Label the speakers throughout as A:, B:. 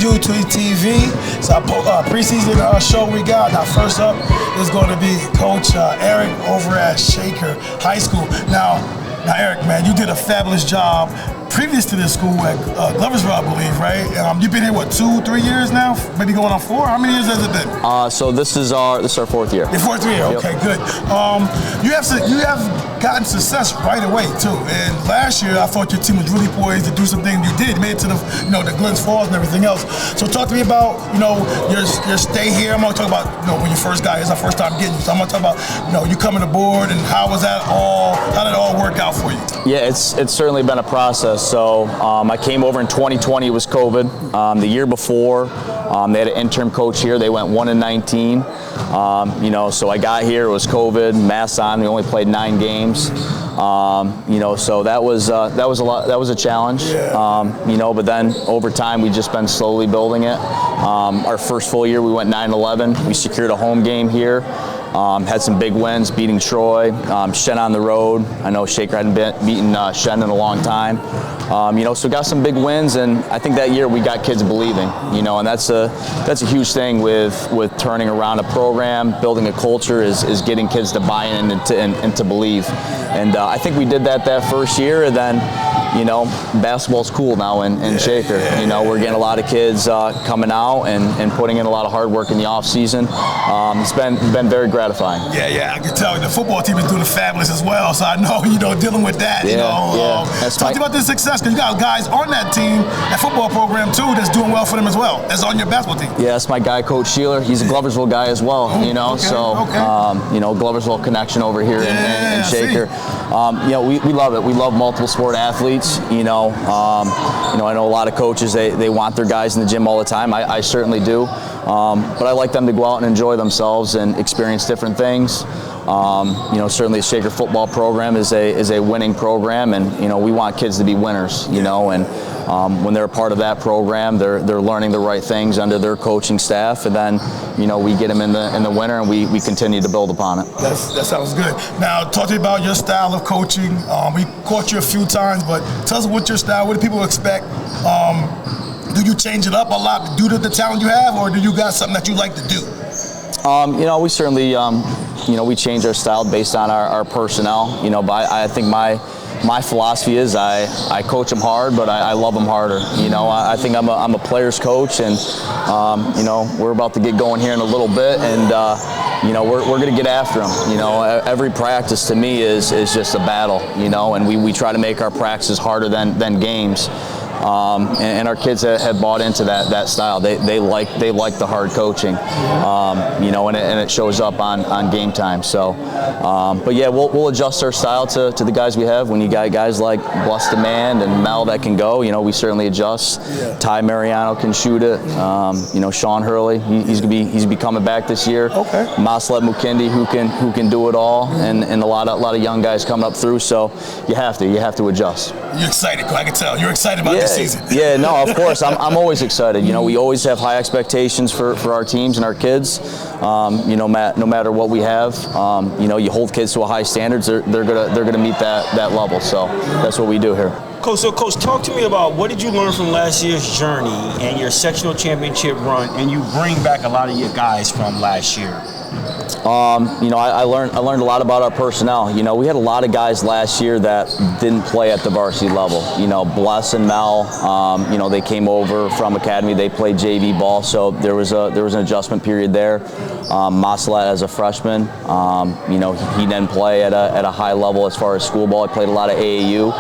A: U2TV. It's our preseason show we got. Now, first up is going to be Coach Aric over at Shaker High School. Now, Aric, man, you did a fabulous job previous to this school at Gloversville, I believe, right? You've been here, what, 2-3 years now? Maybe going on 4? How many years has it been?
B: So this is our 4th year.
A: Your 4th year, okay,
B: yep.
A: Good. You have gotten success right away too. And last year, I thought your team was really poised to do something. You did, made it to the the Glens Falls and everything else. So talk to me about your stay here. I'm gonna talk about when you first got here. It's our first time getting you. So I'm gonna talk about you coming aboard and how did it all work out for you?
B: Yeah, it's certainly been a process. So I came over in 2020. It was COVID. The year before, they had an interim coach here. They went 1-19. So I got here. It was COVID, masks on. We only played 9 games. So that was a lot. That was a challenge.
A: Yeah.
B: But then over time we just been slowly building it. Our first full year we went 9-11. We secured a home game here. Had some big wins, beating Troy, Shen on the road. I know Shaker hadn't beaten Shen in a long time. So got some big wins, and I think that year we got kids believing. And that's a huge thing with turning around a program, building a culture is getting kids to buy in and to believe. And I think we did that first year, and then basketball's cool now in Shaker. We're getting a lot of kids coming out and putting in a lot of hard work in the off season. It's been very gratifying.
A: Yeah, I can tell the football team is doing fabulous as well. So I know dealing with that. Talk to me about this success, because you got guys on that team, that football program too, that's doing well for them as well. That's on your basketball team.
B: Yeah, that's my guy, Coach Sheeler. He's a Gloversville guy as well. Gloversville connection over here in Shaker. We love it. We love multiple sport athletes. I know a lot of coaches, they want their guys in the gym all the time. I certainly do. But I like them to go out and enjoy themselves and experience different things. Certainly the Shaker football program is a winning program, and we want kids to be winners. And when they're a part of that program, they're learning the right things under their coaching staff, and then we get them in the winter, and we continue to build upon it.
A: That sounds good. Now talk to me about your style of coaching. We caught you a few times, but tell us what your style. What do people expect? Do you change it up a lot due to the talent you have, or do you got something that you like to do?
B: We certainly we change our style based on our personnel. But I think my philosophy is I coach them hard, but I love them harder. I think I'm a player's coach, and we're about to get going here in a little bit, and we're going to get after them. Every practice to me is just a battle. And we try to make our practices harder than games. And our kids have bought into that style. They like the hard coaching, and it shows up on game time. So, but yeah, we'll adjust our style to the guys we have. When you got guys like Bless Demand and Mel that can go, we certainly adjust.
A: Yeah.
B: Ty Mariano can shoot it. Sean Hurley, he's gonna be coming back this year.
A: Okay.
B: Maslet Mukindi, who can do it all, and a lot of young guys coming up through. So you have to adjust.
A: You're excited, I can tell. You're excited about this season.
B: Yeah, no, of course. I'm always excited. We always have high expectations for our teams and our kids. No matter what we have, you hold kids to a high standards. They're gonna meet that level. So that's what we do here.
C: Coach, talk to me about what did you learn from last year's journey and your sectional championship run, and you bring back a lot of your guys from last year.
B: I learned a lot about our personnel. We had a lot of guys last year that didn't play at the varsity level. Bless and Mel, they came over from academy. They played JV ball, so there was an adjustment period there. Maslet as a freshman, he didn't play at a high level as far as school ball. He played a lot of AAU.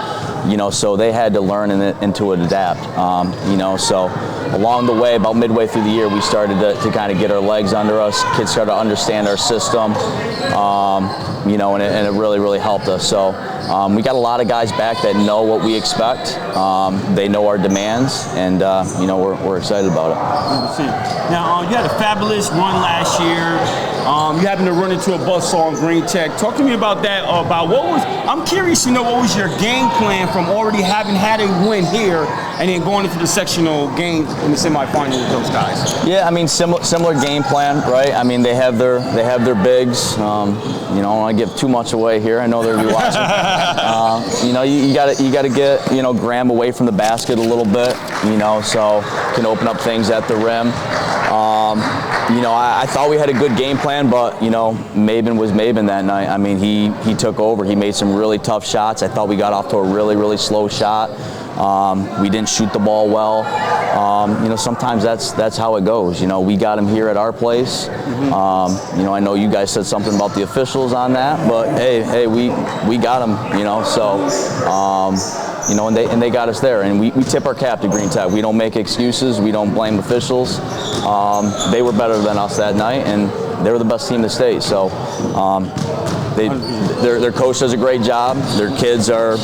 B: So they had to learn and to adapt. So along the way, about midway through the year, we started to kind of get our legs under us. Kids started to understand our system, and it really helped us. So we got a lot of guys back that know what we expect. They know our demands, and we're excited about it.
C: Now you had a fabulous run last year. You happened to run into a buzzsaw on Green Tech. Talk to me about that. I'm curious to know what was your game plan from already having had a win here and then going into the sectional game in the semifinal with those guys?
B: Yeah, I mean similar game plan, right? I mean they have their bigs. You know, I don't want to give too much away here. I know they're gonna be watching. You know, you gotta get Graham away from the basket a little bit. You know, so can open up things at the rim. You know, I thought we had a good game plan, but Maben was Maben that night. I mean, he took over. He made some really tough shots. I thought we got off to a really slow shot. We didn't shoot the ball well. You know, sometimes that's how it goes. You know, we got him here at our place. You know, I know you guys said something about the officials on that, but hey, we got him. You know, so. You know, and they got us there, and we tip our cap to Green Tech. We don't make excuses. We don't blame officials. They were better than us that night, and they were the best team in the state. So their coach does a great job. Their kids are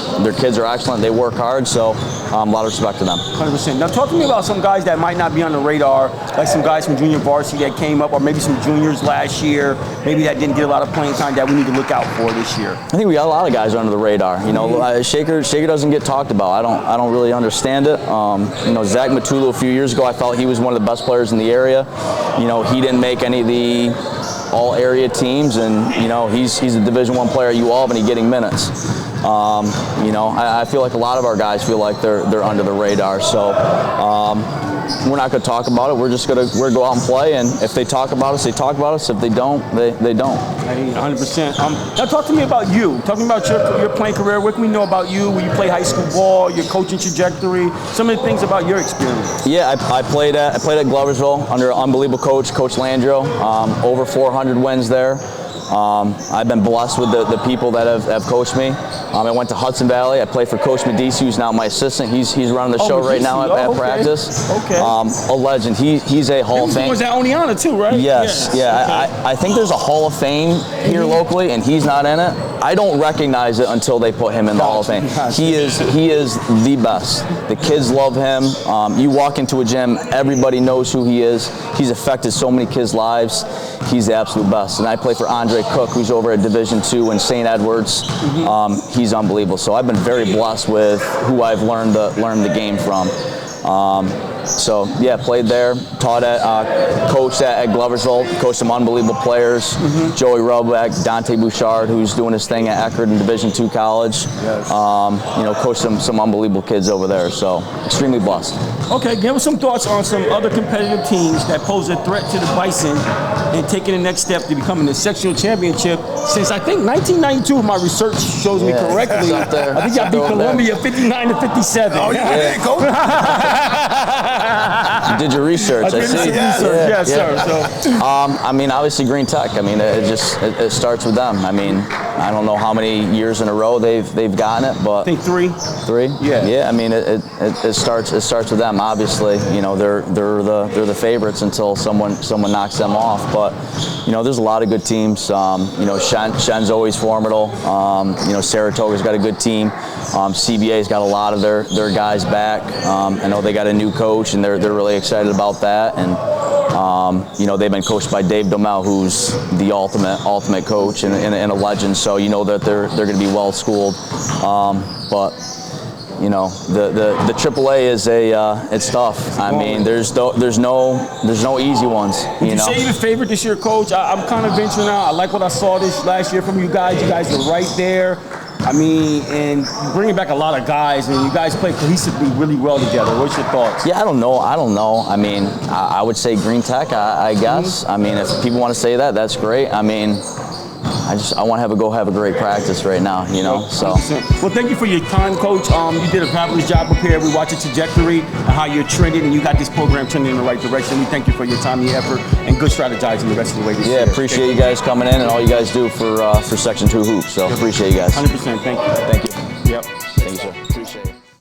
B: excellent. They work hard. So a lot of respect to them.
C: 100%. Now talk to me about some guys that might not be on the radar, like some guys from junior varsity that came up, or maybe some juniors last year, maybe that didn't get a lot of playing time that we need to look out for this year.
B: I think we got a lot of guys under the radar. You know, Shaker doesn't get talked about. I don't really understand it. You know, Zach Matulu a few years ago, I felt he was one of the best players in the area. You know, he didn't make any of the all-area teams, and he's a Division I player at U Albany getting minutes. You know, I feel like a lot of our guys feel like they're under the radar. So we're not going to talk about it. We're go out and play, and if they talk about us, they talk about us. If they don't, they don't.
C: 100%. Now talk to me about you. Talk to me about your playing career. What can we know about you when you play high school ball, your coaching trajectory, some of the things about your experience?
B: Yeah, I played at Gloversville under an unbelievable coach, Coach Landreau. Over 400 wins there. I've been blessed with the people that have coached me. I went to Hudson Valley. I played for Coach Medici, who's now my assistant. He's running the show right now at practice.
C: Okay.
B: A legend. He's a Hall of Fame.
C: He was at Oneonta too, right?
B: Yes. Yeah. Okay. I think there's a Hall of Fame here locally, and he's not in it. I don't recognize it until they put him in the Hall of Fame. He is the best. The kids love him. You walk into a gym, everybody knows who he is. He's affected so many kids' lives. He's the absolute best. And I play for Aric Kucel, who's over at Division II in St. Edwards. He's unbelievable. So I've been very blessed with who I've learned the game from. So yeah, played there, taught coached at Gloversville, coached some unbelievable players. Joey Robeck, Dante Bouchard, who's doing his thing at Eckerd in Division II college.
C: Yes.
B: You know, coached some unbelievable kids over there. So extremely blessed.
C: Okay, give us some thoughts on some other competitive teams that pose a threat to the Bison and taking the next step to becoming the sectional championship since I think 1992, if my research shows me correctly. I think y'all beat Columbia 59-57.
A: Oh, yeah, coach.
B: You did your research. I see.
C: Yes, sir. So,
B: I mean, obviously Green Tech. I mean, it starts with them. I mean, I don't know how many years in a row they've gotten it, but
C: I think three.
B: Yeah. Yeah. I mean, it starts with them. Obviously, you know, they're the favorites until someone knocks them off. But you know, there's a lot of good teams. You know, Shen's always formidable. You know, Saratoga's got a good team. CBA's got a lot of their guys back. I know they got a new coach, and they're really excited about that. And you know, they've been coached by Dave Domel, who's the ultimate coach and a legend. So you know that they're going to be well schooled. But you know, the AAA is it's tough. I mean, there's no easy ones. You know,
C: say you're the favorite this year, Coach. I'm kind of venturing out. I like what I saw this last year from you guys. You guys are right there. I mean, and bringing back a lot of guys, and you guys play cohesively really well together. What's your thoughts?
B: Yeah, I don't know. I mean, I would say Green Tech, I guess. I mean, if people want to say that, that's great. I mean, I want to have a great practice right now, you know. So.
C: 100%. Well, thank you for your time, Coach. You did a fabulous job prepared. We watched your trajectory and how you're trending, and you got this program trending in the right direction. We thank you for your time, your effort, and good strategizing the rest of the way this year.
B: Yeah, appreciate you guys coming in and all you guys do for Section 2 hoops. So appreciate you guys.
C: 100%. Thank you.
B: Thank you.
C: Yep.
B: Thank you, sir. Appreciate it.